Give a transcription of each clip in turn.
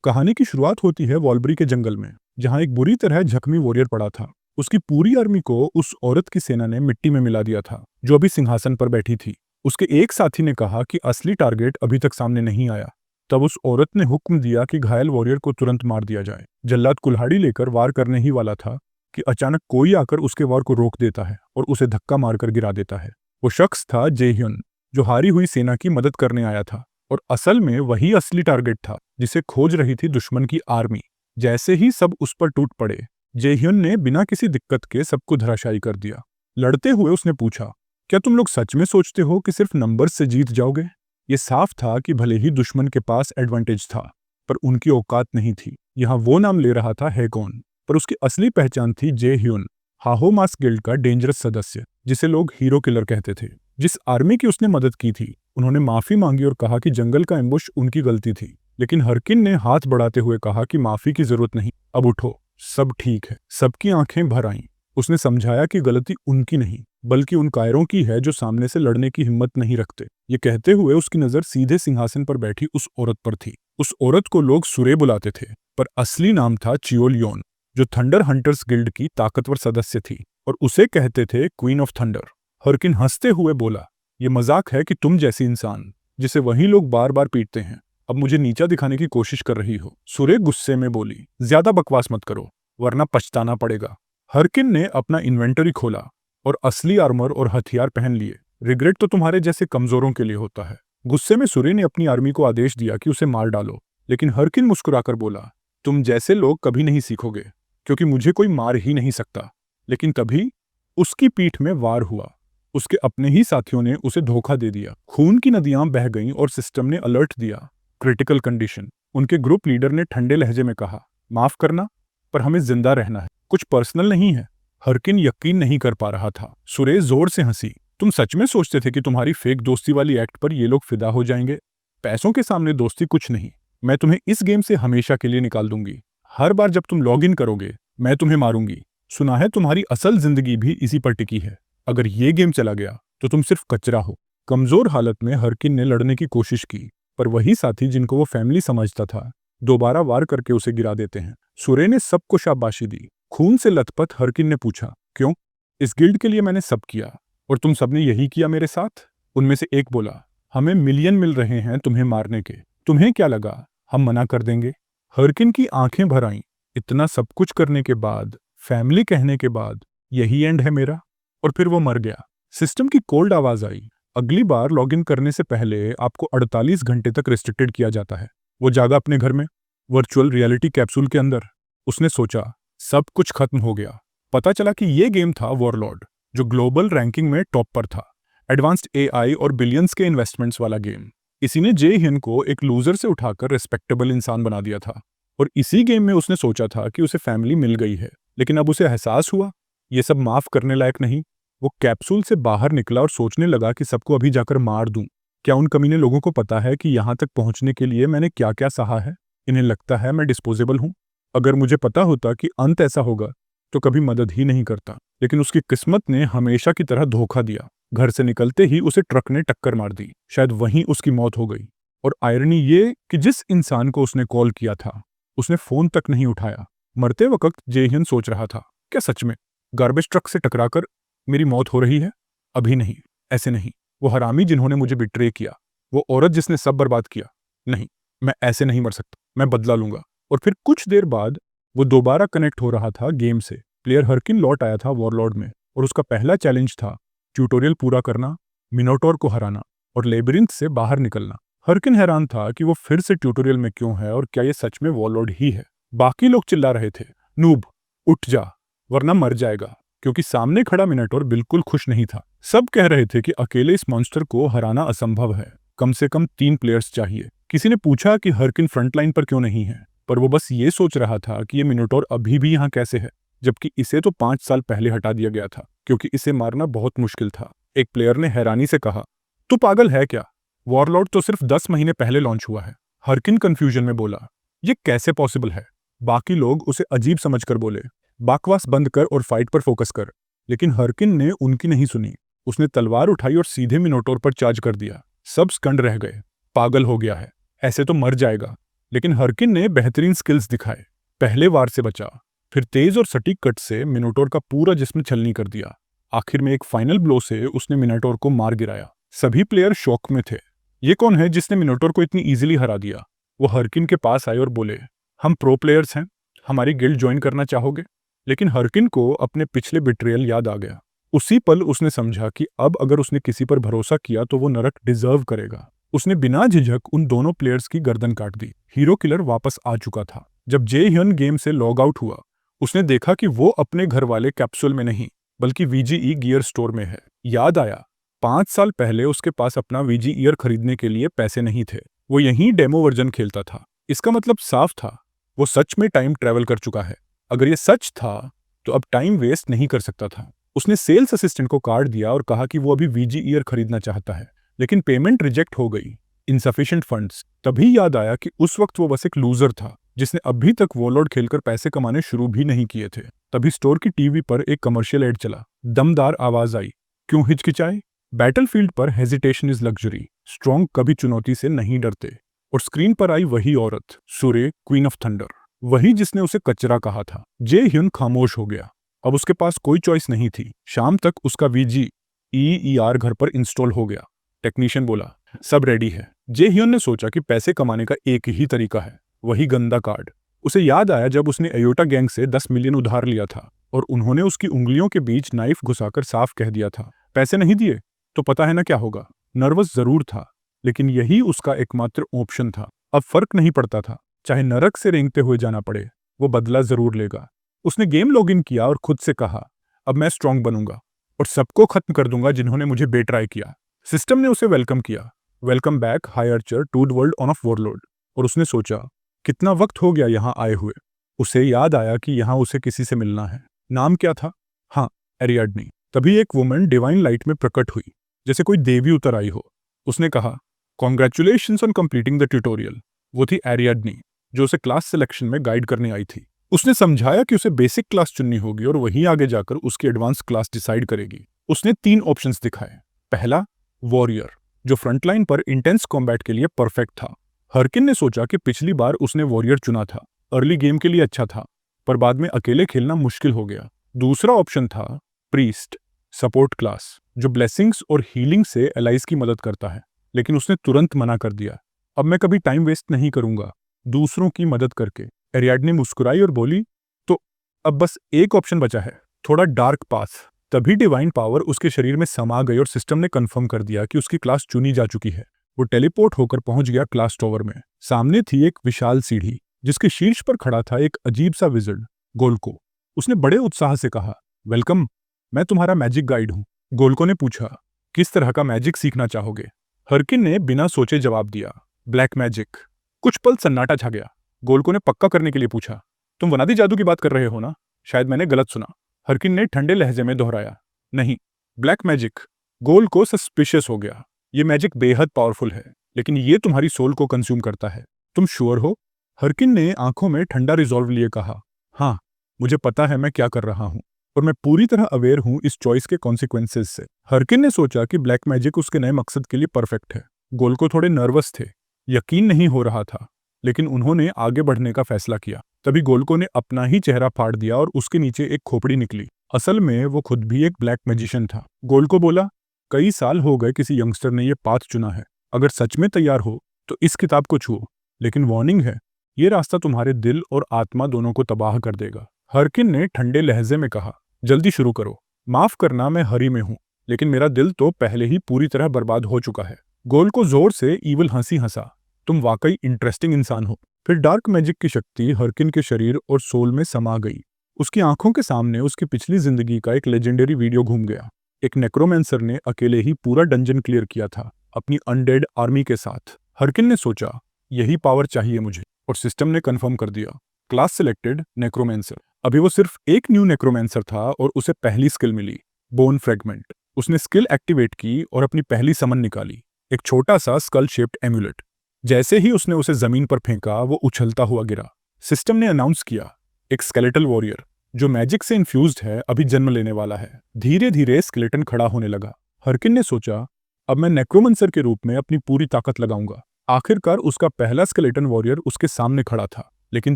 कहानी की शुरुआत होती है वॉलबरी के जंगल में, जहां एक बुरी तरह जख्मी वॉरियर पड़ा था। उसकी पूरी आर्मी को उस औरत की सेना ने मिट्टी में मिला दिया था, जो अभी सिंहासन पर बैठी थी। उसके एक साथी ने कहा कि असली टारगेट अभी तक सामने नहीं आया। तब उस औरत ने हुक्म दिया कि घायल वॉरियर को तुरंत मार दिया जाए। जल्लाद कुल्हाड़ी लेकर वार करने ही वाला था कि अचानक कोई आकर उसके वार को रोक देता है और उसे धक्का मारकर गिरा देता है। वो शख्स था जेह्युन, जो हारी हुई सेना की मदद करने आया था, और असल में वही असली टारगेट था जिसे खोज रही थी दुश्मन की आर्मी। जैसे ही सब उस पर टूट पड़े, जेह्युन ने बिना किसी दिक्कत के सबको धराशायी कर दिया। लड़ते हुए उसने पूछा, क्या तुम लोग सच में सोचते हो कि सिर्फ नंबर से जीत जाओगे? ये साफ था कि भले ही दुश्मन के पास एडवांटेज था, पर उनकी औकात नहीं थी। यहाँ वो नाम ले रहा था हैकॉन, पर उसकी असली पहचान थी जेह्युन, हाहोमास गिल्ड का डेंजरस सदस्य, जिसे लोग हीरो किलर कहते थे। जिस आर्मी की उसने मदद की थी, उन्होंने माफी मांगी और कहा कि जंगल का एम्बुश उनकी गलती थी। लेकिन हरकिन ने हाथ बढ़ाते हुए कहा कि माफी की जरूरत नहीं, अब उठो, सब ठीक है। सबकी आंखें भर आईं। उसने समझाया कि गलती उनकी नहीं, बल्कि उन कायरों की है जो सामने से लड़ने की हिम्मत नहीं रखते। ये कहते हुए उसकी नजर सीधे सिंहासन पर बैठी उस औरत पर थी। उस औरत को लोग सुरे बुलाते थे, पर असली नाम था चियोलियोन, जो थंडर हंटर्स गिल्ड की ताकतवर सदस्य थी, और उसे कहते थे क्वीन ऑफ थंडर। हरकिन हंसते हुए बोला, ये मजाक है कि तुम जैसी इंसान, जिसे वही लोग बार बार पीटते हैं, अब मुझे नीचा दिखाने की कोशिश कर रही हो। सुरे गुस्से में बोली, ज्यादा बकवास मत करो, वरना पछताना पड़ेगा। हरकिन ने अपना इन्वेंटरी खोला और असली आर्मर और हथियार पहन लिए। रिग्रेट तो तुम्हारे जैसे कमजोरों के लिए होता है। गुस्से में सुरे ने अपनी आर्मी को आदेश दिया कि उसे मार डालो, लेकिन हरकिन मुस्कुराकर बोला, तुम जैसे लोग कभी नहीं सीखोगे, क्योंकि मुझे कोई मार ही नहीं सकता। लेकिन तभी उसकी पीठ में वार हुआ। उसके अपने ही साथियों ने उसे धोखा दे दिया। खून की नदियां बह गईं और सिस्टम ने अलर्ट दिया, क्रिटिकल कंडीशन। उनके ग्रुप लीडर ने ठंडे लहजे में कहा, माफ करना, पर हमें जिंदा रहना है, कुछ पर्सनल नहीं है। हरकिन यकीन नहीं कर पा रहा था। सुरेश जोर से हंसी, तुम सच में सोचते थे कि तुम्हारी फेक दोस्ती वाली एक्ट पर ये लोग फिदा हो जाएंगे? पैसों के सामने दोस्ती कुछ नहीं। मैं तुम्हें इस गेम से हमेशा के लिए निकाल दूंगी। हर बार जब तुम लॉग इन करोगे, मैं तुम्हें मारूंगी। सुना है तुम्हारी असल जिंदगी भी इसी पर टिकी है। अगर ये गेम चला गया तो तुम सिर्फ कचरा हो। कमजोर हालत में हरकिन ने लड़ने की कोशिश की, पर वही साथी जिनको वो फैमिली समझता था, दोबारा वार करके उसे गिरा देते हैं। सुरे ने सबको शाबाशी दी। खून से लथपथ हरकिन ने पूछा, क्यों? इस गिल्ड के लिए मैंने सब किया, और तुम सबने यही किया मेरे साथ? उनमें से एक बोला, हमें मिलियन मिल रहे हैं तुम्हें मारने के, तुम्हें क्या लगा हम मना कर देंगे? हरकिन की आंखें भर आईं। इतना सब कुछ करने के बाद, फैमिली कहने के बाद, यही एंड है मेरा? और फिर वो मर गया। सिस्टम की कोल्ड आवाज आई, अगली बार लॉगिन करने से पहले आपको 48 घंटे तक रिस्ट्रिक्टेड किया जाता है। वो जागा अपने घर में, वर्चुअल रियलिटी कैप्सूल के अंदर। उसने सोचा, सब कुछ खत्म हो गया। पता चला कि ये गेम था वॉरलॉर्ड, जो ग्लोबल रैंकिंग में टॉप पर था। एडवांस्ड एआई और बिलियंस के इन्वेस्टमेंट्स वाला गेम। इसी ने जे हिन को एक लूजर से उठाकर रिस्पेक्टेबल इंसान बना दिया था, और इसी गेम में उसने सोचा था कि उसे फैमिली मिल गई है। लेकिन अब उसे एहसास हुआ, ये सब माफ करने लायक नहीं। वो कैप्सूल से बाहर निकला और सोचने लगा कि सबको अभी जाकर मार दूं। क्या उन कमीने लोगों को पता है कि यहां तक पहुंचने के लिए मैंने क्या क्या सहा है? इन्हें लगता है मैं डिस्पोजेबल हूं। अगर मुझे पता होता कि अंत ऐसा होगा, तो कभी मदद ही नहीं करता। लेकिन उसकी किस्मत ने हमेशा की तरह धोखा दिया। घर से निकलते ही उसे ट्रक ने टक्कर मार दी। शायद वहीं उसकी मौत हो गई। और आयरनी ये कि जिस इंसान को उसने कॉल किया था, उसने फोन तक नहीं उठाया। मरते वक्त जेहियन सोच रहा था, क्या सच में गार्बेज ट्रक से टकराकर मेरी मौत हो रही है? अभी नहीं, ऐसे नहीं। वो हरामी जिन्होंने मुझे बिट्रे किया, वो औरत जिसने सब बर्बाद किया, नहीं, मैं ऐसे नहीं मर सकता। मैं बदला लूंगा। और फिर कुछ देर बाद वो दोबारा कनेक्ट हो रहा था गेम से। प्लेयर हरकिन लौट आया था वॉरलॉर्ड में, और उसका पहला चैलेंज था ट्यूटोरियल पूरा करना, मिनोटोर को हराना और लेबिरिंथ से बाहर निकलना। हरकिन हैरान था कि वो फिर से ट्यूटोरियल में क्यों है, और क्या ये सच में वॉरलॉर्ड ही है। बाकी लोग चिल्ला रहे थे, नूब, उठ जा, वरना मर जाएगा, क्योंकि सामने खड़ा मिनोटोर बिल्कुल खुश नहीं था। सब कह रहे थे कि अकेले इस मॉन्स्टर को हराना असंभव है, कम से कम 3 प्लेयर्स चाहिए। किसी ने पूछा कि हरकिन फ्रंटलाइन पर क्यों नहीं है, पर वो बस ये सोच रहा था कि ये मिनोटोर अभी भी यहाँ कैसे है, जबकि इसे तो 5 साल पहले हटा दिया गया था, क्योंकि इसे मारना बहुत मुश्किल था। एक प्लेयर ने हैरानी से कहा, तू पागल है क्या? वॉरलॉर्ड तो सिर्फ 10 महीने पहले लॉन्च हुआ है। हरकिन कंफ्यूजन में बोला, ये कैसे पॉसिबल है? बाकी लोग उसे अजीब समझकर बोले, बकवास बंद कर और फाइट पर फोकस कर। लेकिन हरकिन ने उनकी नहीं सुनी। उसने तलवार उठाई और सीधे मिनोटोर पर चार्ज कर दिया। सब स्टंड रह गए। पागल हो गया है, ऐसे तो मर जाएगा। लेकिन हरकिन ने बेहतरीन स्किल्स दिखाए। पहले वार से बचा, फिर तेज और सटीक कट से मिनोटोर का पूरा जिस्म छलनी कर दिया। आखिर में एक फाइनल ब्लो से उसने मिनोटोर को मार गिराया। सभी प्लेयर शॉक में थे। ये कौन है जिसने मिनोटोर को इतनी इजीली हरा दिया? वो हरकिन के पास आए और बोले, हम प्रो प्लेयर्स हैं, हमारी गिल्ड ज्वाइन करना चाहोगे? लेकिन हरकिन को अपने पिछले बिट्रियल याद आ गया। उसी पल उसने समझा कि अब अगर उसने किसी पर भरोसा किया तो वो नरक डिजर्व करेगा। उसने बिना झिझक उन दोनों प्लेयर्स की गर्दन काट दी। हीरो किलर वापस आ चुका था। जब जे ह्यन गेम से लॉग आउट हुआ, उसने देखा कि वो अपने घर वाले कैप्सूल में नहीं बल्कि वीजीई गियर स्टोर में है। याद आया, 5 साल पहले उसके पास अपना वीजी ईयर खरीदने के लिए पैसे नहीं थे। वो यहीं डेमो वर्जन खेलता था। इसका मतलब साफ था, वो सच में टाइम ट्रैवल कर चुका है। अगर ये सच था तो अब टाइम वेस्ट नहीं कर सकता था। उसने सेल्स असिस्टेंट को कार्ड दिया और कहा कि वो अभी वीजी ईयर खरीदना चाहता है, लेकिन पेमेंट रिजेक्ट हो गई, इनसफिशिएंट फंड्स। तभी याद आया कि उस वक्त वो बस एक लूजर था जिसने अभी तक वॉरलॉर्ड खेलकर पैसे कमाने शुरू भी नहीं किए थे। तभी स्टोर की टीवी पर एक कमर्शियल एड चला। दमदार आवाज आई, क्यों हिचकिचाए? बैटलफील्ड पर हेजिटेशन इज लग्जरी, स्ट्रॉन्ग कभी चुनौती से नहीं डरते। और स्क्रीन पर आई वही औरत, सुरे, क्वीन ऑफ थंडर, वही जिसने उसे कचरा कहा था। जे ह्युन खामोश हो गया। अब उसके पास कोई चॉइस नहीं थी। शाम तक उसका वीजी ईईआर घर पर इंस्टॉल हो गया। टेक्नीशियन बोला, सब रेडी है। जे ह्युन ने सोचा कि पैसे कमाने का एक ही तरीका है, वही गंदा कार्ड। उसे याद आया जब उसने अयोटा गैंग से 10 मिलियन उधार लिया था और उन्होंने उसकी उंगलियों के बीच नाइफ घुसाकर साफ कह दिया था, पैसे नहीं दिए तो पता है ना क्या होगा। नर्वस जरूर था, लेकिन यही उसका एकमात्र ऑप्शन था। अब फर्क नहीं पड़ता था, चाहे नरक से रेंगते हुए जाना पड़े, वो बदला जरूर लेगा। उसने गेम लॉगिन किया और खुद से कहा, अब मैं स्ट्रांग बनूंगा और सबको खत्म कर दूंगा जिन्होंने मुझे बेट्राई किया। सिस्टम ने उसे वेलकम किया, welcome back high archer to the world on of warlord. और उसने सोचा, कितना वक्त हो गया यहाँ आए हुए। उसे याद आया कि यहाँ उसे किसी से मिलना है। नाम क्या था? हाँ, एरियाडनी। तभी एक वुमन डिवाइन लाइट में प्रकट हुई, जैसे कोई देवी उतर आई हो। उसने कहा, congratulations on completing the tutorial. वो थी एरियाडनी, जो उसे क्लास सिलेक्शन में गाइड करने आई थी। उसने समझाया कि उसे बेसिक क्लास चुननी होगी और वहीं आगे जाकर उसकी एडवांस क्लास डिसाइड करेगी। उसने 3 ऑप्शंस दिखाए। पहला, वॉरियर, जो फ्रंटलाइन पर इंटेंस कॉम्बैट के लिए परफेक्ट था। हरकिन ने सोचा कि पिछली बार उसने वॉरियर चुना था, अर्ली गेम के लिए अच्छा था, पर बाद में अकेले खेलना मुश्किल हो गया। दूसरा ऑप्शन था प्रीस्ट, सपोर्ट क्लास, जो ब्लेसिंग्स और हीलिंग से एलाइज की मदद करता है, लेकिन उसने तुरंत मना कर दिया। अब मैं कभी टाइम वेस्ट नहीं करूंगा दूसरों की मदद करके। एरियाडनी मुस्कुराई और बोली, तो अब बस एक ऑप्शन बचा है, थोड़ा डार्क पाथ। तभी डिवाइन पावर उसके शरीर में समा गई और सिस्टम ने कंफर्म कर दिया कि उसकी क्लास चुनी जा चुकी है। वो टेलीपोर्ट होकर पहुंच गया क्लास टॉवर में। सामने थी एक विशाल सीढ़ी, जिसके शीर्ष पर खड़ा था एक अजीब सा विज़र्ड, गोल्को। उसने बड़े उत्साह से कहा, वेलकम, मैं तुम्हारा मैजिक गाइड हूँ। गोल्को ने पूछा, किस तरह का मैजिक सीखना चाहोगे? हरकिन ने बिना सोचे जवाब दिया, ब्लैक मैजिक। कुछ पल सन्नाटा छा गया। गोल्को ने पक्का करने के लिए पूछा, तुम वनादी जादू की बात कर रहे हो ना? शायद मैंने गलत सुना। हरकिन ने ठंडे लहजे में दोहराया, नहीं, ब्लैक मैजिक। गोल्को सस्पिशियस हो गया। ये मैजिक बेहद पावरफुल है, लेकिन ये तुम्हारी सोल को कंज्यूम करता है। तुम श्योर हो? हरकिन ने आंखों में ठंडा रिजॉल्व लिए कहा, हाँ, मुझे पता है मैं क्या कर रहा हूँ और मैं पूरी तरह अवेयर हूँ इस चॉइस के कॉन्सिक्वेंसेस से। हरकिन ने सोचा कि ब्लैक मैजिक उसके नए मकसद के लिए परफेक्ट है। गोल्को थोड़े नर्वस थे, यकीन नहीं हो रहा था, लेकिन उन्होंने आगे बढ़ने का फैसला किया। तभी गोल्को ने अपना ही चेहरा फाड़ दिया और उसके नीचे एक खोपड़ी निकली। असल में वो खुद भी एक ब्लैक मैजिशियन था। गोल्को बोला, कई साल हो गए किसी यंगस्टर ने ये पाथ चुना है। अगर सच में तैयार हो तो इस किताब को छुओ, लेकिन वार्निंग है, ये रास्ता तुम्हारे दिल और आत्मा दोनों को तबाह कर देगा। हरकिन ने ठंडे लहजे में कहा, जल्दी शुरू करो। माफ करना, मैं हरी में हूं, लेकिन मेरा दिल तो पहले ही पूरी तरह बर्बाद हो चुका है। गोल्को जोर से ईविल हंसी हंसा, तुम वाकई इंटरेस्टिंग इंसान हो। फिर डार्क मैजिक की शक्ति हरकिन के शरीर और सोल में समा गई। उसकी आंखों के सामने उसकी पिछली जिंदगी का एक लेजेंडरी वीडियो घूम गया। एक नेक्रोमेंसर ने अकेले ही पूरा डंजन क्लियर किया था, अपनी अनडेड आर्मी के साथ। हरकिन ने सोचा, यही पावर चाहिए मुझे, और सिस्टम ने कंफर्म कर दिया, क्लास सिलेक्टेड नेक्रोमेंसर। अभी वो सिर्फ एक न्यू नेक्रोमेंसर था और उसे पहली स्किल मिली, बोन फ्रेगमेंट। उसने स्किल एक्टिवेट की और अपनी पहली समन निकाली, एक छोटा सा स्कल शेप्ड एम्यूलेट। जैसे ही उसने उसे जमीन पर फेंका, वो उछलता हुआ गिरा। सिस्टम ने अनाउंस किया, एक स्केलेटल वॉरियर जो मैजिक से इन्फ्यूज्ड है अभी जन्म लेने वाला है। धीरे धीरे स्केलेटन खड़ा होने लगा। हरकिन ने सोचा, अब मैं नेक्रोमेंसर के रूप में अपनी पूरी ताकत लगाऊंगा। आखिरकार उसका पहला स्केलेटन वॉरियर उसके सामने खड़ा था, लेकिन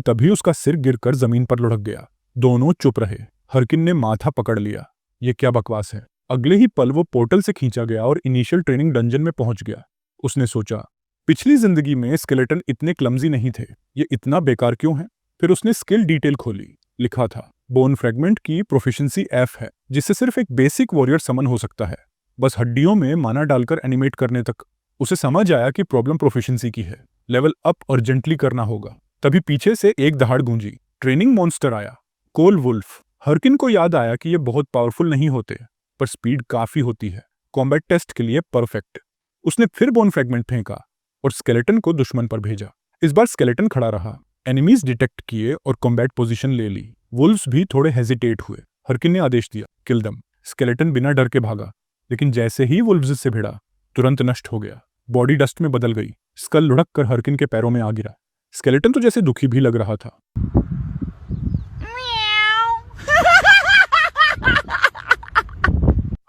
तभी उसका सिर गिरकर जमीन पर लुढ़क गया। दोनों चुप रहे। हरकिन ने माथा पकड़ लिया। ये क्या बकवास है। अगले ही पल वो पोर्टल से खींचा गया और इनिशियल ट्रेनिंग डंजन में पहुंच गया। उसने सोचा, पिछली जिंदगी में स्केलेटन इतने क्लमजी नहीं थे, ये इतना बेकार क्यों है। फिर उसने स्किल डिटेल खोली। लिखा था, बोन फ्रेगमेंट की प्रोफिशिएंसी F है, जिससे सिर्फ एक बेसिक वॉरियर समन हो सकता है, बस हड्डियों में माना डालकर एनिमेट करने तक। उसे समझ आया कि प्रॉब्लम प्रोफिशिएंसी की है, लेवल अप अर्जेंटली करना होगा। तभी पीछे से एक दहाड़ गूंजी। ट्रेनिंग मॉन्स्टर आया, कोल वुल्फ। हरकिन को याद आया कि ये बहुत पावरफुल नहीं होते, पर स्पीड काफी होती है, कॉम्बैट टेस्ट के लिए परफेक्ट। उसने फिर बोन फ्रेगमेंट फेंका और स्केलेटन को दुश्मन पर भेजा। इस बार स्केलेटन खड़ा रहा, एनिमीज डिटेक्ट किए और कॉम्बैट पोजीशन ले ली। वुल्फ्स भी थोड़े हेजिटेट हुए। हरकिन ने आदेश दिया, किल दम। स्केलेटन बिना डर के भागा, लेकिन जैसे ही वुल्फ्स से भिड़ा, तुरंत नष्ट हो गया। बॉडी डस्ट में बदल गई। स्कल लुढ़क कर हरकिन के पैरों में आ गिरा। स्केलेटन तो जैसे दुखी भी लग रहा था।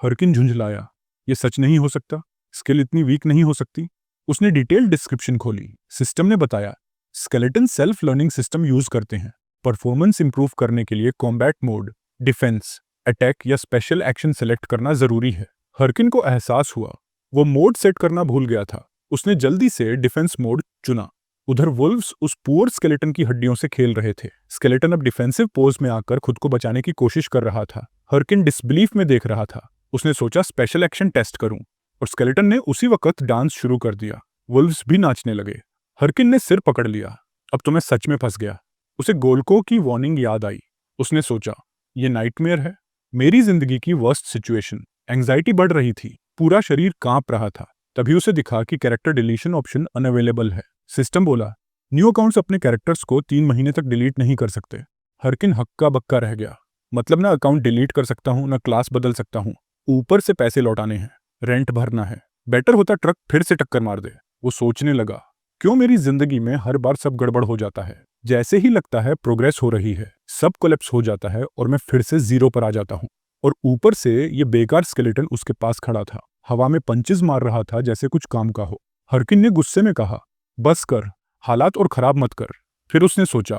हरकिन झुंझलाया, ये सच नहीं हो सकता, स्किल इतनी वीक नहीं हो सकती। उसने डिटेल्ड डिस्क्रिप्शन खोली। सिस्टम ने बताया, skeleton self learning system use करते हैं। परफॉर्मेंस इंप्रूव करने के लिए कॉम्बैट मोड, डिफेंस, अटैक या स्पेशल एक्शन सेलेक्ट करना जरूरी है। हरकिन को एहसास हुआ वो मोड सेट करना भूल गया था। उसने जल्दी से डिफेंस मोड चुना। उधर वुल्व्स उस पुअर स्केलेटन की हड्डियों से खेल रहे थे। स्केलेटन अब डिफेंसिव पोज में आकर खुद को बचाने की कोशिश कर रहा था। हरकिन डिसबिलीफ में देख रहा था। उसने सोचा स्पेशल एक्शन टेस्ट करूं, और स्केलेटन ने उसी वक्त डांस शुरू कर दिया। वुल्व्स भी नाचने लगे। हरकिन ने सिर पकड़ लिया, अब तो मैं सच में फंस गया। उसे गोल्को की वार्निंग याद आई। उसने सोचा, ये नाइटमेयर है, मेरी जिंदगी की वर्स्ट सिचुएशन। एंग्जाइटी बढ़ रही थी, पूरा शरीर कांप रहा था। तभी उसे दिखा कि कैरेक्टर डिलीशन ऑप्शन अनअवेलेबल है। सिस्टम बोला, न्यू अकाउंट्स अपने कैरेक्टर्स को 3 महीने तक डिलीट नहीं कर सकते। हरकिन हक्का बक्का रह गया। मतलब ना अकाउंट डिलीट कर सकता हूं, ना क्लास बदल सकता हूं, ऊपर से पैसे लौटाने हैं, रेंट भरना है। बेटर होता ट्रक फिर से टक्कर मार दे। वो सोचने लगा, क्यों मेरी जिंदगी में हर बार सब गड़बड़ हो जाता है। जैसे ही लगता है प्रोग्रेस हो रही है, सब कोलैप्स हो जाता है और मैं फिर से जीरो पर आ जाता हूं। और ऊपर से ये बेकार स्केलेटन उसके पास खड़ा था, हवा में पंचेस मार रहा था जैसे कुछ काम का हो। हरकिन ने गुस्से में कहा, बस कर, हालात और खराब मत कर। फिर उसने सोचा,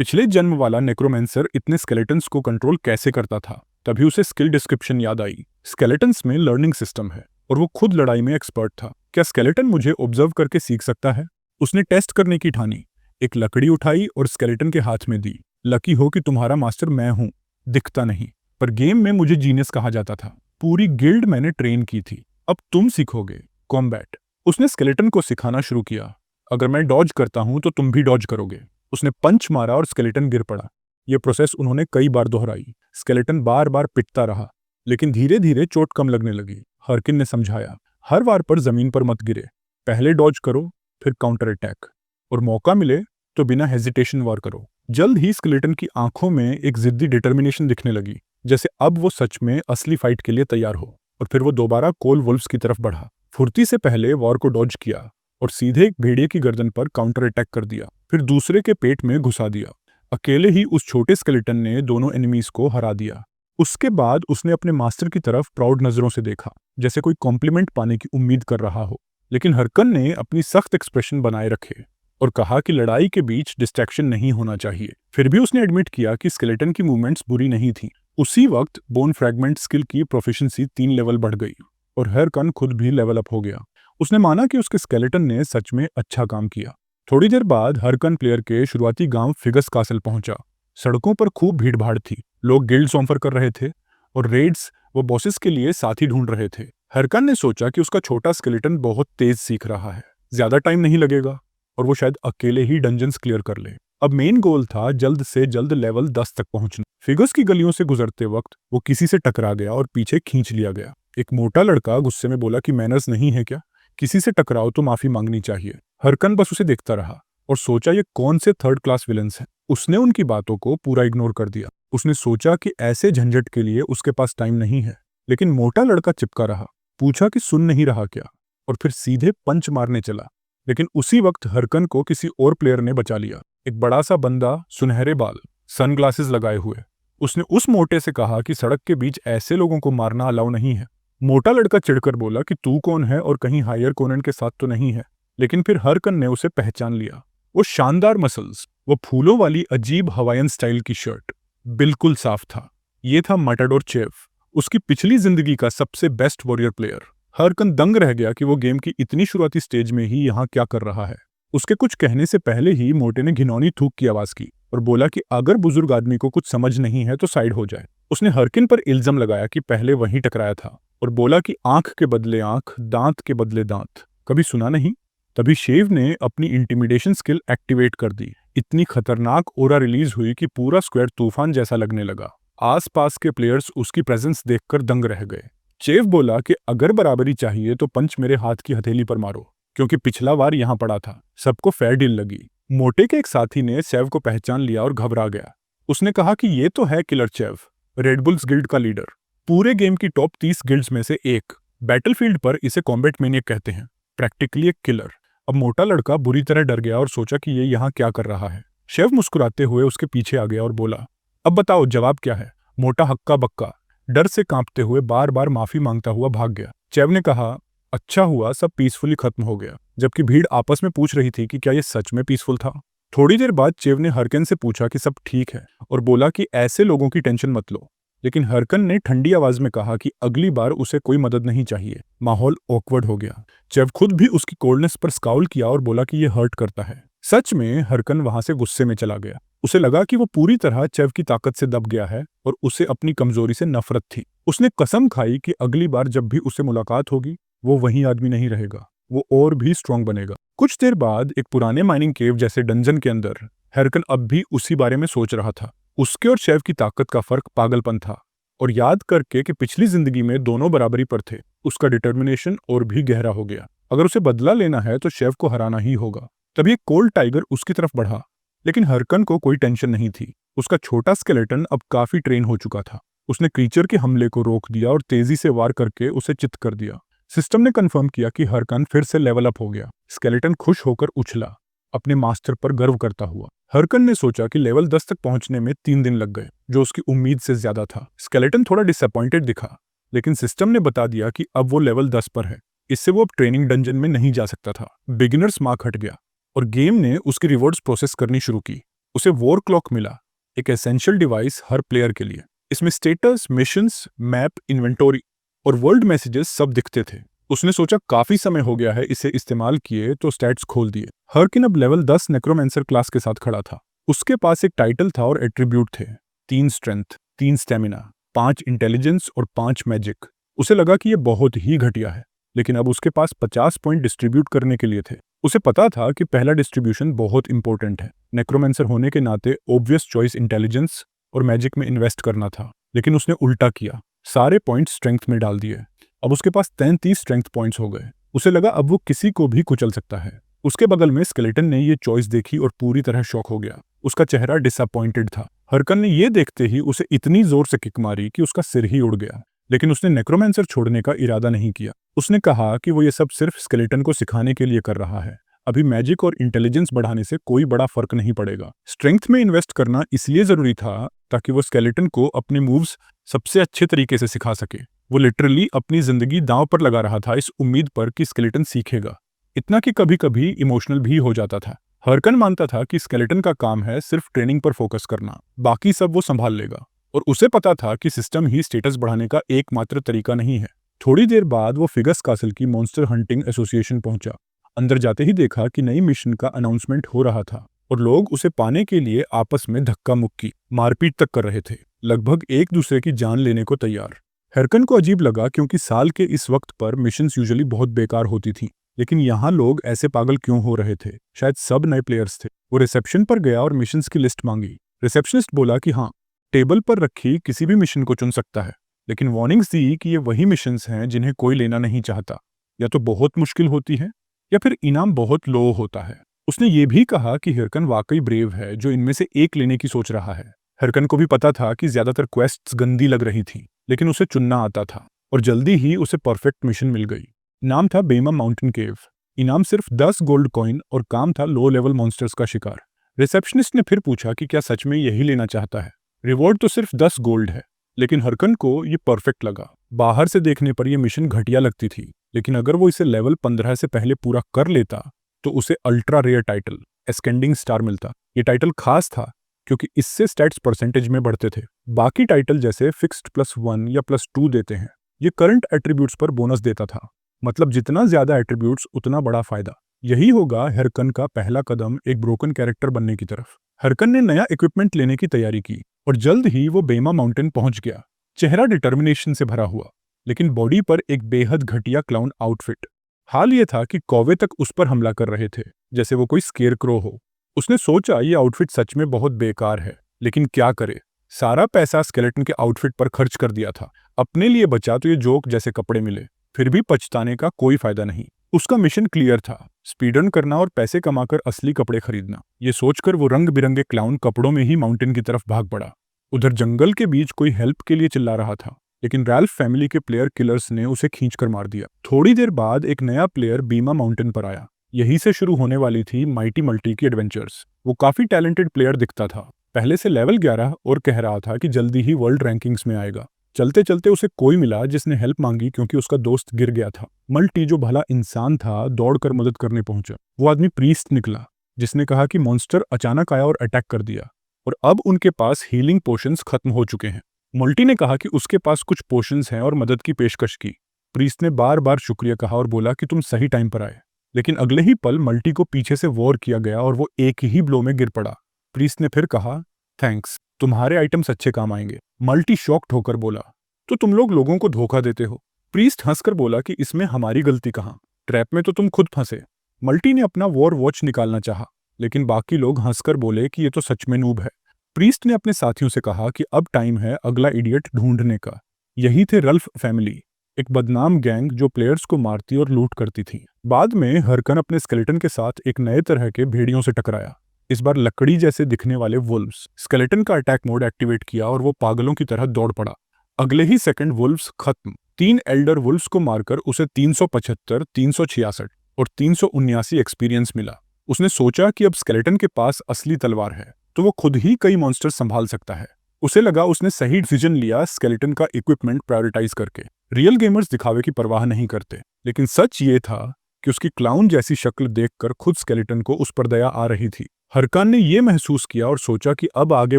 पिछले जन्म वाला नेक्रोमेंसर इतने स्केलेटन्स को कंट्रोल कैसे करता था। तभी उसे स्किल डिस्क्रिप्शन याद आई। स्केलेटन्स में लर्निंग सिस्टम है और वो खुद लड़ाई में एक्सपर्ट था। क्या स्केलेटन मुझे ऑब्जर्व करके सीख सकता है। उसने टेस्ट करने की ठानी। एक लकड़ी उठाई और स्केलेटन के हाथ में दी। लकी हो कि तुम्हारा मास्टर मैं हूं, दिखता नहीं, पर गेम में मुझे जीनियस कहा जाता था। पूरी गिल्ड मैंने ट्रेन की थी, अब तुम सीखोगे कॉम्बैट। उसने स्केलेटन को सिखाना शुरू किया। अगर मैं डॉज करता हूं तो तुम भी डॉज करोगे। उसने पंच मारा और स्केलेटन गिर पड़ा। यह प्रोसेस उन्होंने कई बार दोहराई। स्केलेटन बार बार पिटता रहा, लेकिन धीरे धीरे चोट कम लगने लगी। हरकिन ने समझाया, हर वार पर जमीन पर मत गिरे, पहले डॉज करो, फिर काउंटर अटैक, और मौका मिले तो बिना हेजिटेशन वार करो। जल्द ही स्केलेटन की आंखों में एक जिद्दी डिटर्मिनेशन दिखने लगी, जैसे अब वो सच में असली फाइट के लिए तैयार हो। और फिर वो दोबारा कोल वुल्फ्स की तरफ बढ़ा। फुर्ती से पहले वॉर को डॉज किया और सीधे एक भेड़िए की गर्दन पर काउंटर अटैक कर दिया, फिर दूसरे के पेट में घुसा दिया। अकेले ही उस छोटे स्केलेटन ने दोनों एनिमीज को हरा दिया। उसके बाद उसने अपने मास्टर की तरफ प्राउड नजरों से देखा, जैसे कोई कॉम्प्लीमेंट पाने की उम्मीद कर रहा हो। लेकिन हरकन ने अपनी सख्त एक्सप्रेशन बनाए रखे और कहा कि लड़ाई के बीच डिस्ट्रैक्शन नहीं होना चाहिए। फिर भी उसने एडमिट किया कि स्केलेटन की मूवमेंट्स बुरी नहीं थी। उसी वक्त बोन फ्रैगमेंट स्किल की प्रोफिशिएंसी 3 लेवल बढ़ गई और हरकन खुद भी लेवल अप हो गया। उसने माना कि उसके स्केलेटन ने सच में अच्छा काम किया। थोड़ी देर बाद हरकन प्लेयर के शुरुआती गांव फिगस कासल पहुंचा। सड़कों पर खूब भीड़ भाड़ थी, लोग गिल्ड्स ऑफर कर रहे थे और रेड्स वो बॉसेस के लिए साथी ढूंढ रहे थे। हरकन ने सोचा कि उसका छोटा स्केलेटन बहुत तेज सीख रहा है, ज्यादा टाइम नहीं लगेगा और वो शायद अकेले ही डंजन्स क्लियर कर ले। अब मेन गोल था जल्द से जल्द लेवल 10 तक पहुंचना। फिगस की गलियों से गुजरते वक्त वो किसी से टकरा गया और पीछे खींच लिया गया। एक मोटा लड़का गुस्से में बोला कि मैनर्स नहीं है क्या, किसी से टकराओ तो माफी मांगनी चाहिए। हरकन बस उसे देखता रहा और सोचा ये कौन से थर्ड क्लास विलन्स हैं। उसने उनकी बातों को पूरा इग्नोर कर दिया। उसने सोचा कि ऐसे झंझट के लिए उसके पास टाइम नहीं है। लेकिन मोटा लड़का चिपका रहा, पूछा कि सुन नहीं रहा क्या, और फिर सीधे पंच मारने चला। लेकिन उसी वक्त हरकन को किसी और प्लेयर ने बचा लिया। एक बड़ा सा बंदा, सुनहरे बाल, सनग्लासेस लगाए हुए। उसने उस मोटे से कहा कि सड़क के बीच ऐसे लोगों को मारना अलाउ नहीं है। मोटा लड़का चिढ़कर बोला कि तू कौन है और कहीं हायर कोनन के साथ तो नहीं है। लेकिन फिर हरकन ने उसे पहचान लिया। वो शानदार मसल्स, वो फूलों वाली अजीब हवाईयन स्टाइल की शर्ट, बिल्कुल साफ था। ये था माटाडोर चेव, उसकी पिछली जिंदगी का सबसे बेस्ट वॉरियर प्लेयर। हरकन दंग रह गया कि वो गेम की इतनी शुरुआती स्टेज में ही यहाँ क्या कर रहा है। उसके कुछ कहने से पहले ही मोटे ने घिनौनी थूक की आवाज की और बोला कि अगर बुजुर्ग आदमी को कुछ समझ नहीं है तो साइड हो जाए। उसने हरकिन पर इल्जाम लगाया कि पहले वहीं टकराया था और बोला कि आंख के बदले आंख, दांत के बदले दांत। कभी सुना नहीं? तभी शेव ने अपनी इंटिमिडेशन स्किल एक्टिवेट कर दी। इतनी खतरनाक ओरा रिलीज हुई कि पूरा स्क्वाड तूफान जैसा लगने लगा। आसपास के प्लेयर्स उसकी प्रेजेंस देखकर दंग रह गए। चेव बोला कि अगर बराबरी चाहिए तो पंच मेरे हाथ की हथेली पर मारो, क्योंकि पिछला वार यहाँ पड़ा था। सबको फेयर डील लगी। मोटे के एक साथी ने चेव को पहचान लिया और घबरा गया। उसने कहा कि ये तो है किलर चेव, रेडबुल्स गिल्ड का लीडर, पूरे गेम की टॉप 30 गिल्ड्स में से एक। बैटलफील्ड पर इसे कॉम्बैट मैनियक कहते हैं, प्रैक्टिकली एक किलर। अब मोटा लड़का बुरी तरह डर गया और सोचा कि ये यहाँ क्या कर रहा है। शेव मुस्कुराते हुए उसके पीछे आ गया और बोला, अब बताओ जवाब क्या है? मोटा हक्का बक्का डर से कांपते हुए बार बार माफी मांगता हुआ भाग गया। चेव ने कहा, अच्छा हुआ सब पीसफुली खत्म हो गया, जबकि भीड़ आपस में पूछ रही थी कि क्या ये सच में पीसफुल था। थोड़ी देर बाद चेव ने हरकन से पूछा कि सब ठीक है और बोला कि ऐसे लोगों की टेंशन मत लो। लेकिन हरकन ने ठंडी आवाज में कहा कि अगली बार उसे कोई मदद नहीं चाहिए। माहौल ऑकवर्ड हो गया। चेव खुद भी उसकी कोल्डनेस पर स्काउल किया और बोला कि ये हर्ट करता है। सच में हरकन वहां से गुस्से में चला गया। उसे लगा कि वो पूरी तरह चेव की ताकत से दब गया है और उसे अपनी कमजोरी से नफरत थी। उसने कसम खाई कि अगली बार जब भी उसे मुलाकात होगी वो वही आदमी नहीं रहेगा, वो और भी स्ट्रांग बनेगा। कुछ देर बाद एक पुराने माइनिंग केव जैसे डंजन के अंदर हरकन अब भी उसी बारे में सोच रहा था। उसके और शेव की ताकत का फर्क पागलपन था, और याद करके कि पिछली जिंदगी में दोनों बराबरी पर थे, उसका डिटर्मिनेशन और भी गहरा हो गया। अगर उसे बदला लेना है तो शेव को हराना ही होगा। तभी एक कोल्ड टाइगर उसकी तरफ बढ़ा, लेकिन हरकन को कोई टेंशन नहीं थी। उसका छोटा स्केलेटन अब काफी ट्रेन हो चुका था। उसने क्रीचर के हमले को रोक दिया और तेजी से वार करके उसे चित कर दिया। सिस्टम ने कंफर्म किया कि हरकन फिर से लेवल अप हो गया। स्केलेटन खुश होकर उछला, अपने मास्टर पर गर्व करता हुआ। हरकन ने सोचा कि लेवल 10 तक पहुंचने में 3 दिन लग गए, जो उसकी उम्मीद से ज्यादा था। स्केलेटन थोड़ा डिसअपॉइंटेड दिखा, लेकिन सिस्टम ने बता दिया कि अब वो लेवल 10 पर है, इससे वो अब ट्रेनिंग डंजन में नहीं जा सकता था। बिगिनर्स मार्क हट गया और गेम ने उसकी रिवॉर्ड्स प्रोसेस करनी शुरू की। उसे वॉर क्लॉक मिला, एक एसेंशियल डिवाइस हर प्लेयर के लिए। इसमें स्टेटस, मिशंस, मैप, इन्वेंटोरी और वर्ल्ड मैसेजेस सब दिखते थे। उसने सोचा काफी समय हो गया है इसे इस्तेमाल किए, तो स्टैट्स खोल दिए। हरकिन अब लेवल 10 नेक्रोमेंसर क्लास के साथ खड़ा था। उसके पास एक टाइटल था और एट्रीब्यूट थे, 3 स्ट्रेंथ, 3 स्टेमिना, 5 इंटेलिजेंस और 5 मैजिक। उसे लगा कि यह बहुत ही घटिया है, लेकिन अब उसके पास 50 पॉइंट डिस्ट्रीब्यूट करने के लिए थे। उसे पता था कि पहला डिस्ट्रीब्यूशन बहुत इंपॉर्टेंट है। नेक्रोमेंसर होने के नाते ऑब्वियस चॉइस इंटेलिजेंस और मैजिक में इन्वेस्ट करना था, लेकिन उसने उल्टा किया, सारे पॉइंट स्ट्रेंथ में डाल दिए। अब उसके पास 33 स्ट्रेंथ पॉइंट्स हो गए। उसे लगा अब वो किसी को भी कुचल सकता है। उसके बगल में स्केलेटन ने ये चॉइस देखी और पूरी तरह शॉक हो गया। उसका चेहरा डिसअपॉइंटेड था। हरकन ने ये देखते ही उसे इतनी जोर से किक मारी कि उसका सिर ही उड़ गया, लेकिन उसने नेक्रोमेंसर छोड़ने का इरादा नहीं किया। उसने कहा कि वो ये सब सिर्फ स्केलेटन को सिखाने के लिए कर रहा है। अभी मैजिक और इंटेलिजेंस बढ़ाने से कोई बड़ा फर्क नहीं पड़ेगा। स्ट्रेंथ में इन्वेस्ट करना इसलिए जरूरी था ताकि वो स्केलेटन को अपने मूव्स सबसे अच्छे तरीके से सिखा सके। वो लिटरली अपनी जिंदगी दांव पर लगा रहा था इस उम्मीद पर कि स्केलेटन सीखेगा। इतना कि कभी कभी इमोशनल भी हो जाता था। हरकन मानता था कि स्केलेटन का काम है सिर्फ ट्रेनिंग पर फोकस करना, बाकी सब वो संभाल लेगा। और उसे पता था कि सिस्टम ही स्टेटस बढ़ाने का एकमात्र तरीका नहीं है। थोड़ी देर बाद वो फिगस कासल की मॉन्स्टर हंटिंग एसोसिएशन पहुंचा। अंदर जाते ही देखा कि नई मिशन का अनाउंसमेंट हो रहा था और लोग उसे पाने के लिए आपस में धक्का मुक्की, मारपीट तक कर रहे थे, लगभग एक दूसरे की जान लेने को तैयार। हरकन को अजीब लगा क्योंकि साल के इस वक्त पर मिशंस यूजुअली बहुत बेकार होती थी, लेकिन यहाँ लोग ऐसे पागल क्यों हो रहे थे? शायद सब नए प्लेयर्स थे। वो रिसेप्शन पर गया और मिशंस की लिस्ट मांगी। रिसेप्शनिस्ट बोला कि हाँ, टेबल पर रखी किसी भी मिशन को चुन सकता है, लेकिन वार्निंग्स दी कि ये वही मिशंस हैं जिन्हें कोई लेना नहीं चाहता। या तो बहुत मुश्किल होती है या फिर इनाम बहुत लो होता है। उसने ये भी कहा कि हरकन वाकई ब्रेव है जो इनमें से एक लेने की सोच रहा है। हरकन को भी पता था कि ज्यादातर क्वेस्ट्स गंदी लग रही थी, लेकिन उसे चुनना आता था और जल्दी ही उसे परफेक्ट मिशन मिल गई। नाम था बेमा माउंटेन केव। इनाम सिर्फ 10 गोल्ड कॉइन और काम था लो लेवल मॉन्स्टर्स का शिकार। रिसेप्शनिस्ट ने फिर पूछा कि क्या सच में यही लेना चाहता है। रिवॉर्ड तो सिर्फ 10 गोल्ड है, लेकिन हरकन को ये परफेक्ट लगा। बाहर से देखने पर यह मिशन घटिया लगती थी, लेकिन अगर वो इसे लेवल 15 से पहले पूरा कर लेता तो उसे अल्ट्रा रेयर टाइटल एस्केंडिंग स्टार मिलता। ये टाइटल खास था क्योंकि इससे स्टैट्स परसेंटेज में बढ़ते थे। बाकी टाइटल जैसे फिक्स्ड +1 या +2 देते हैं, ये करंट एट्रीब्यूट्स पर बोनस देता था। मतलब जितना ज्यादा एट्रीब्यूट्स उतना बड़ा फायदा। यही होगा हरकन का पहला कदम एक ब्रोकन कैरेक्टर बनने की तरफ। हरकन ने नया इक्विपमेंट लेने की तैयारी की और जल्द ही वो बेमा माउंटेन पहुंच गया। चेहरा डिटर्मिनेशन से भरा हुआ, लेकिन बॉडी पर एक बेहद घटिया क्लाउन आउटफिट। हाल ये था कि कौवे तक उस पर हमला कर रहे थे, जैसे वो कोई स्केरक्रो हो। उसने सोचा ये आउटफिट सच में बहुत बेकार है, लेकिन क्या करे, सारा पैसा स्केलेटन के आउटफिट पर खर्च कर दिया था। अपने लिए बचा तो ये जोक जैसे कपड़े मिले, फिर भी पछताने का कोई फायदा नहीं। उसका मिशन क्लियर था, स्पीड रन करना और पैसे कमाकर असली कपड़े खरीदना। ये सोचकर वो रंग बिरंगे क्लाउन कपड़ों में ही माउंटेन की तरफ भाग पड़ा। उधर जंगल के बीच कोई हेल्प के लिए चिल्ला रहा था, लेकिन रैल्फ फैमिली के प्लेयर किलर्स ने उसे खींचकर मार दिया। थोड़ी देर बाद एक नया प्लेयर बीमा माउंटेन पर आया। यहीं से शुरू होने वाली थी माइटी मल्टी की एडवेंचर्स। वो काफी टैलेंटेड प्लेयर दिखता था, पहले से लेवल 11 और कह रहा था कि जल्दी ही वर्ल्ड रैंकिंग्स में आएगा। चलते चलते उसे कोई मिला जिसने हेल्प मांगी क्योंकि उसका दोस्त गिर गया था। मल्टी जो भला इंसान था दौड़कर मदद करने पहुंचा। वो आदमी प्रीस्ट निकला, जिसने कहा कि मॉन्स्टर अचानक आया और अटैक कर दिया और अब उनके पास हीलिंग पोशंस खत्म हो चुके हैं। मल्टी ने कहा कि उसके पास कुछ पोशंस हैं और मदद की पेशकश की। प्रीस्ट ने बार बार शुक्रिया कहा और बोला कि तुम सही टाइम पर आए, लेकिन अगले ही पल मल्टी को पीछे से वॉर किया गया और वो एक ही ब्लो में गिर पड़ा। प्रीस्ट ने फिर कहा, थैंक्स, तुम्हारे आइटम्स अच्छे काम आएंगे। मल्टी शॉक्ड होकर बोला, तो तुम लोग लोगों को धोखा देते हो। प्रीस्ट हंसकर बोला कि इसमें हमारी गलती कहाँ, ट्रैप में तो तुम खुद फंसे। मल्टी ने अपना वॉर वॉच निकालना चाहा, लेकिन बाकी लोग हंसकर बोले कि ये तो सच में नूब है। प्रीस्ट ने अपने साथियों से कहा कि अब टाइम है अगला इडियट ढूंढने का। यही थे रल्फ फैमिली, एक बदनाम गैंग जो प्लेयर्स को मारती और लूट करती थी। बाद में हरकन अपने स्केलेटन के साथ एक नए तरह के भेड़ियों से टकराया, इस बार लकड़ी जैसे दिखने वाले वुल्व्स। स्केलेटन का अटैक मोड एक्टिवेट किया और वो पागलों की तरह दौड़ पड़ा। अगले ही सेकंड वुल्व्स खत्म। 3 एल्डर वुल्व्स को मारकर उसे 375, 366 और 379 एक्सपीरियंस मिला। उसने सोचा कि अब स्केलेटन के पास असली तलवार है, तो वो खुद ही कई मॉन्स्टर संभाल सकता है। उसे लगा उसने सही डिसीजन लिया स्केलेटन का इक्विपमेंट प्रायोरिटाइज करके। रियल गेमर्स दिखावे की परवाह नहीं करते, लेकिन सच ये था कि उसकी क्लाउन जैसी शक्ल देखकर खुद स्केलेटन को उस पर दया आ रही थी। हरकान ने यह महसूस किया और सोचा कि अब आगे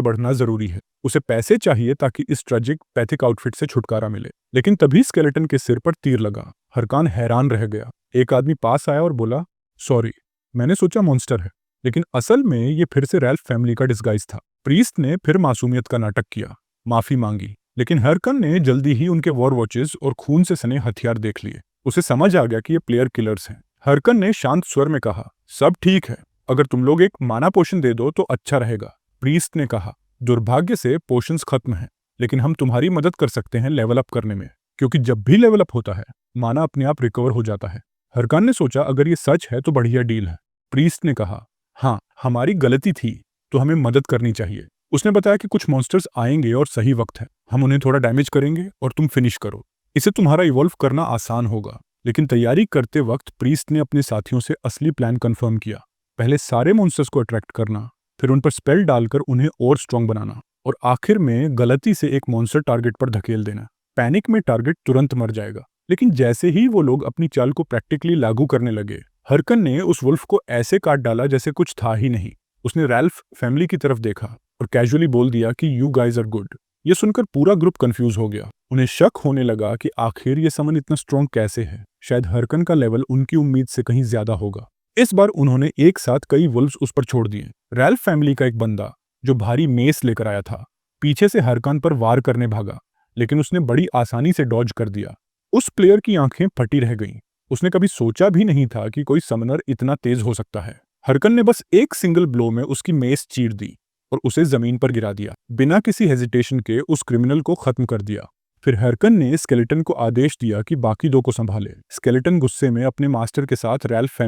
बढ़ना जरूरी है। उसे पैसे चाहिए ताकि इस ट्रेजिक पैथिक आउटफिट से छुटकारा मिले। लेकिन तभी स्केलेटन के सिर पर तीर लगा। हरकान हैरान रह गया। एक आदमी पास आया और बोला, सॉरी, मैंने सोचा मॉन्स्टर है, लेकिन असल में ये फिर से रैल्फ फैमिली का डिस्गाइज था। प्रीस्ट ने फिर मासूमियत का नाटक किया, माफी मांगी, लेकिन हरकन ने जल्दी ही उनके वॉर वॉचेस और खून से सने हथियार देख लिए। उसे समझ आ गया कि ये प्लेयर किलर्स हैं। हरकन ने शांत स्वर में कहा, सब ठीक है, अगर तुम लोग एक माना पोशन दे दो तो अच्छा रहेगा। प्रीस्ट ने कहा, दुर्भाग्य से पोशंस खत्म हैं, लेकिन हम तुम्हारी मदद कर सकते हैं लेवल अप करने में, क्योंकि जब भी लेवल अप होता है माना अपने आप रिकवर हो जाता है। हरकान ने सोचा अगर ये सच है तो बढ़िया डील है। प्रीस्ट ने कहा, हाँ, हमारी गलती थी तो हमें मदद करनी चाहिए। उसने बताया कि कुछ मॉन्स्टर्स आएंगे और सही वक्त है, हम उन्हें थोड़ा डैमेज करेंगे और तुम फिनिश करो। इससे तुम्हारा इवॉल्व करना आसान होगा। लेकिन तैयारी करते वक्त प्रीस्ट ने अपने साथियों से असली प्लान कंफर्म किया। पहले सारे मॉन्स्टर्स को अट्रैक्ट करना, फिर उन पर स्पेल डालकर उन्हें और स्ट्रांग बनाना, और आखिर में गलती से एक मॉन्स्टर टारगेट पर धकेल देना। पैनिक में टारगेट तुरंत मर जाएगा। लेकिन जैसे ही वो लोग अपनी चाल को प्रैक्टिकली लागू करने लगे, हरकन ने उस वुल्फ को ऐसे काट डाला जैसे कुछ था ही नहीं। उसने रैल्फ फैमिली की तरफ देखा और कैजुअली बोल दिया कि यू गाइज आर गुड। ये सुनकर पूरा ग्रुप कंफ्यूज हो गया। उन्हें शक होने लगा कि आखिर ये समन इतना स्ट्रांग कैसे है। शायद हरकन का लेवल उनकी उम्मीद से कहीं ज्यादा होगा। इस बार उन्होंने एक साथ कई वुल्व्स उस पर छोड़ दिए। रैल्फ फैमिली का एक बंदा जो भारी मेस लेकर आया था, पीछे से हरकन पर वार करने भागा, लेकिन उसने बड़ी आसानी से डॉज कर दिया। उस प्लेयर की आंखें फटी रह गईं। उसने कभी सोचा भी नहीं था कि कोई समनर इतना तेज हो सकता है। हरकन ने बस एक सिंगल ब्लो में उसकी मेस चीर दी और उसे जमीन पर गिरा दिया। बिना किसी हेजिटेशन के उस क्रिमिनल को खत्म कर दिया। फिर हरकन ने स्केलेटन को आदेश दिया कि बाकी दो को संभाले। स्केलेटन गुस्से में अपने मास्टर के साथ रैल्फ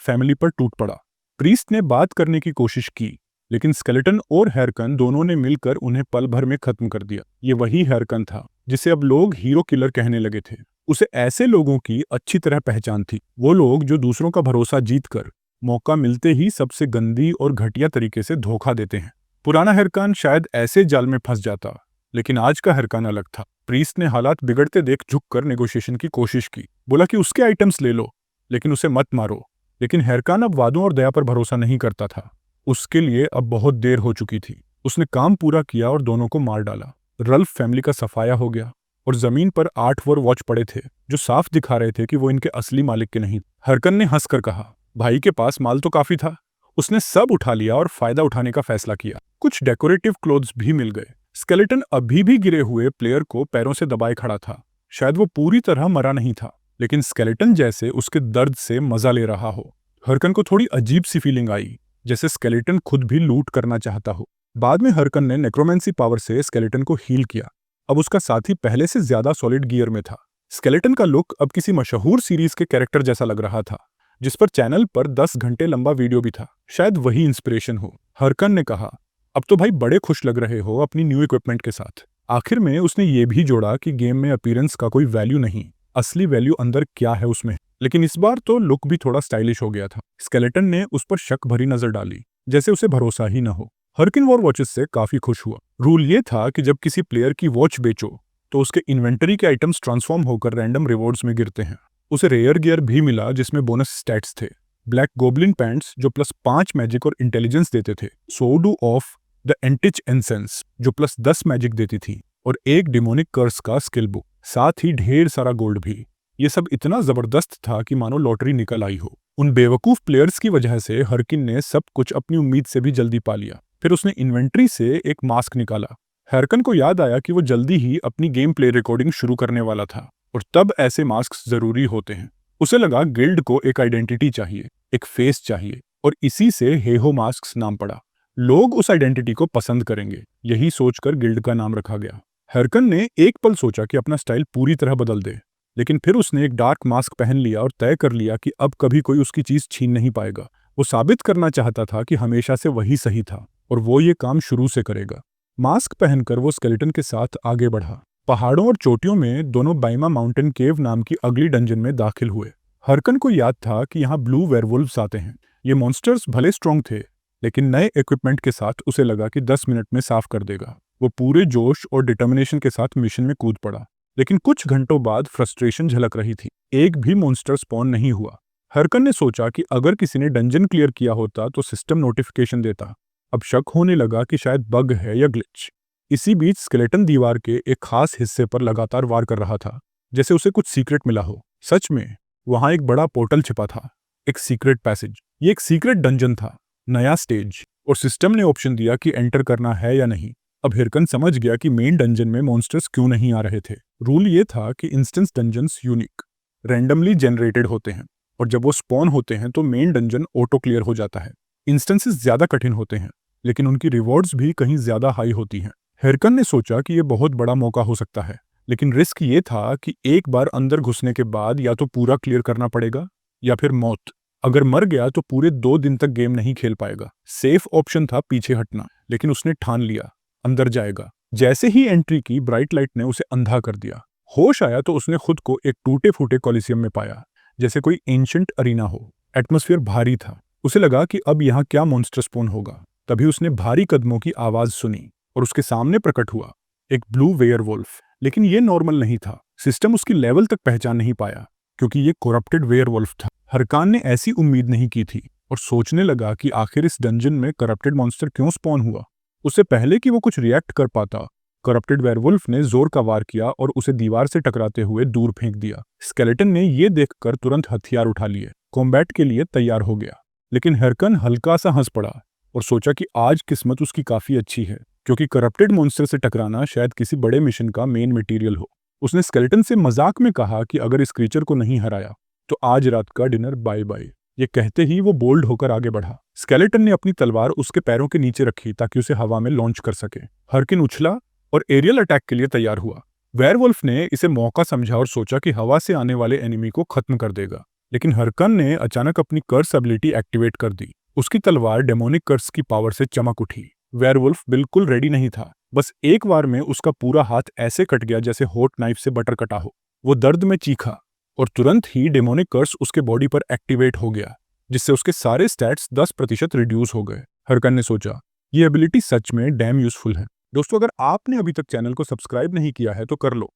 फैमिली पर टूट पड़ा। प्रीस्ट ने बात करने की कोशिश की, लेकिन स्केलेटन और हरकन दोनों ने मिलकर उन्हें पल भर में खत्म कर दिया। ये वही हरकन था जिसे अब लोग हीरो किलर कहने लगे थे। उसे ऐसे लोगों की अच्छी तरह पहचान थी, वो लोग जो दूसरों का भरोसा जीतकर मौका मिलते ही सबसे गंदी और घटिया तरीके से धोखा देते हैं। पुराना हरकान शायद ऐसे जाल में फंस जाता, लेकिन आज का हरकान अलग था। प्रीस्ट ने हालात बिगड़ते देख झुककर नेगोशिएशन की कोशिश की। बोला कि उसके आइटम्स ले लो, लेकिन उसे मत मारो। लेकिन हेरकान अब वादों और दया पर भरोसा नहीं करता था। उसके लिए अब बहुत देर हो चुकी थी। उसने काम पूरा किया और दोनों को मार डाला। रल्फ फैमिली का सफाया हो गया और जमीन पर 8 वर वॉच पड़े थे जो साफ दिखा रहे थे कि वो इनके असली मालिक के नहीं। हरकन ने हंसकर कहा, भाई के पास माल तो काफी था। उसने सब उठा लिया और फायदा उठाने का फैसला किया। कुछ डेकोरेटिव क्लोथ्स भी मिल गए। स्केलेटन अभी भी गिरे हुए प्लेयर को पैरों से दबाए खड़ा था। शायद वो पूरी तरह मरा नहीं था, लेकिन स्केलेटन जैसे उसके दर्द से मजा ले रहा हो। हरकन को थोड़ी अजीब सी फीलिंग आई, जैसे स्केलेटन खुद भी लूट करना चाहता हो। बाद में हरकन ने नेक्रोमेंसी पावर से स्केलेटन को हील किया। अब उसका साथी पहले से ज्यादा सॉलिड गियर में था। स्केलेटन का लुक अब किसी मशहूर सीरीज के कैरेक्टर जैसा लग रहा था, जिस पर चैनल पर 10 घंटे लंबा वीडियो भी था। शायद वही इंस्पिरेशन हो। हरकन ने कहा, अब तो भाई बड़े खुश लग रहे हो अपनी न्यू इक्विपमेंट के साथ। आखिर में उसने ये भी जोड़ा कि गेम में अपीयरेंस का कोई वैल्यू नहीं, असली वैल्यू अंदर क्या है उसमें। लेकिन इस बार तो लुक भी थोड़ा स्टाइलिश हो गया था। स्केलेटन ने उस पर शक भरी नजर डाली, जैसे उसे भरोसा ही न हो। हरकिन वॉर वॉचेस से काफी खुश हुआ। रूल ये था कि जब किसी प्लेयर की वॉच बेचो तो उसके इन्वेंटरी के आइटम्स ट्रांसफॉर्म होकर रैंडम रिवॉर्ड्स में गिरते हैं। उसे रेयर गियर भी मिला जिसमें बोनस स्टैट्स थे। ब्लैक गोब्लिन पैंट्स जो +5 मैजिक और इंटेलिजेंस देते थे, सोडू ऑफ द एंटिच एंसेंस जो +10 मैजिक देती थी, और एक डिमोनिक कर्स का स्किल बुक, साथ ही ढेर सारा गोल्ड भी। ये सब इतना जबरदस्त था कि मानो लॉटरी निकल आई हो। उन बेवकूफ प्लेयर्स की वजह से हरकिन ने सब कुछ अपनी उम्मीद से भी जल्दी पा लिया। फिर उसने इन्वेंट्री से एक मास्क निकाला। हरकन को याद आया कि वो जल्दी ही अपनी गेम प्ले रिकॉर्डिंग शुरू करने वाला था, और तब ऐसे मास्क जरूरी होते हैं। उसे लगा गिल्ड को एक आइडेंटिटी चाहिए, एक फेस चाहिए, और इसी से हेहो मास्क्स नाम पड़ा। लोग उस आइडेंटिटी को पसंद करेंगे, यही सोचकर गिल्ड का नाम रखा गया। हरकन ने एक पल सोचा कि अपना स्टाइल पूरी तरह बदल दे, लेकिन फिर उसने एक डार्क मास्क पहन लिया और तय कर लिया कि अब कभी कोई उसकी चीज छीन नहीं पाएगा। वो साबित करना चाहता था कि हमेशा से वही सही था और वो ये काम शुरू से करेगा। मास्क पहनकर वो स्केलेटन के साथ आगे बढ़ा। पहाड़ों और चोटियों में दोनों बाइमा माउंटेन केव नाम की अगली डंजन में दाखिल हुए। हरकन को याद था कि यहाँ ब्लू वेयरवुल्व्स आते हैं। ये मॉन्स्टर्स भले स्ट्रांग थे, लेकिन नए इक्विपमेंट के साथ उसे लगा कि 10 मिनट में साफ कर देगा। वो पूरे जोश और डिटर्मिनेशन के साथ मिशन में कूद पड़ा, लेकिन कुछ घंटों बाद फ्रस्ट्रेशन झलक रही थी। एक भी मॉन्स्टर स्पॉन नहीं हुआ। हरकन ने सोचा कि अगर किसी ने डंजन क्लियर किया होता तो सिस्टम नोटिफिकेशन देता। अब शक होने लगा कि शायद बग है या ग्लिच। इसी बीच स्केलेटन दीवार के एक खास हिस्से पर लगातार वार कर रहा था, जैसे उसे कुछ सीक्रेट मिला हो। सच में वहां एक बड़ा पोर्टल छिपा था, एक सीक्रेट पैसेज। ये एक सीक्रेट डंजन था, नया स्टेज, और सिस्टम ने ऑप्शन दिया कि एंटर करना है या नहीं। अब हिरकन समझ गया कि मेन डंजन में मॉन्स्टर्स क्यों नहीं आ रहे थे। रूल ये था कि instance dungeons unique, randomly generated होते हैं, और जब वो स्पॉन होते हैं तो मेन डंजन ऑटो क्लियर हो जाता है। इंस्टेंसेस ज्यादा कठिन होते हैं, लेकिन उनकी रिवॉर्ड्स भी कहीं ज्यादा हाई होती हैं। हिरकन ने सोचा कि ये बहुत बड़ा मौका हो सकता है, लेकिन रिस्क ये था कि एक बार अंदर घुसने के बाद या तो पूरा क्लियर करना पड़ेगा या फिर मौत। अगर मर गया तो पूरे 2 दिन तक गेम नहीं खेल पाएगा। सेफ ऑप्शन था पीछे हटना, लेकिन उसने ठान लिया अंदर जाएगा। जैसे ही एंट्री की, ब्राइट लाइट ने उसे अंधा कर दिया। होश आया तो उसने खुद को एक टूटे फूटे कॉलिसियम में पाया, जैसे कोई एंशिएंट अरीना हो। एटमॉस्फेयर भारी था। उसे लगा कि अब यहाँ क्या मॉन्स्टर स्पॉन होगा। तभी उसने भारी कदमों की आवाज सुनी और उसके सामने प्रकट हुआ एक ब्लू वेयरवुल्फ। लेकिन ये नॉर्मल नहीं था। सिस्टम उसकी लेवल तक पहचान नहीं पाया, क्योंकि ये करप्टेड वेयरवुल्फ था। हरकान ने ऐसी उम्मीद नहीं की थी और सोचने लगा कि आखिर इस डंजन में करप्टेड मॉन्स्टर क्यों स्पॉन हुआ। उससे पहले कि वो कुछ रिएक्ट कर पाता, करप्टेड वेयरवुल्फ ने जोर का वार किया और उसे दीवार से टकराते हुए दूर फेंक दिया। स्केलेटन ने ये देखकर तुरंत हथियार उठा लिए, कॉम्बैट के लिए तैयार हो गया। लेकिन हरकन हल्का सा हंस पड़ा और सोचा कि आज किस्मत उसकी काफी अच्छी है, क्योंकि करप्टेड मॉन्स्टर से टकराना शायद किसी बड़े मिशन का मेन मटेरियल हो। उसने स्केलेटन से मजाक में कहा कि अगर इस क्रीचर को नहीं हराया तो आज रात का डिनर बाय बाय। ये कहते ही वो बोल्ड होकर आगे बढ़ा। स्केलेटन ने अपनी तलवार उसके पैरों के नीचे रखी ताकि उसे हवा में लॉन्च कर सके। हरकिन उछला और एरियल अटैक के लिए तैयार हुआ। वेयरवुल्फ ने इसे मौका समझा और सोचा कि हवा से आने वाले एनिमी को खत्म कर देगा, लेकिन हरकन ने अचानक अपनी कर्स एबिलिटी एक्टिवेट कर दी। उसकी तलवार डेमोनिक कर्स की पावर से चमक उठी। वेयरवुल्फ बिल्कुल रेडी नहीं था। बस एक बार में उसका पूरा हाथ ऐसे कट गया जैसे हॉट नाइफ से बटर कटा हो। वो दर्द में चीखा और तुरंत ही डेमोनिक कर्स उसके बॉडी पर एक्टिवेट हो गया, जिससे उसके सारे स्टैट्स 10% रिड्यूस हो गए। हरकन ने सोचा, ये एबिलिटी सच में डैम यूजफुल है। दोस्तों, अगर आपने अभी तक चैनल को सब्सक्राइब नहीं किया है तो कर लो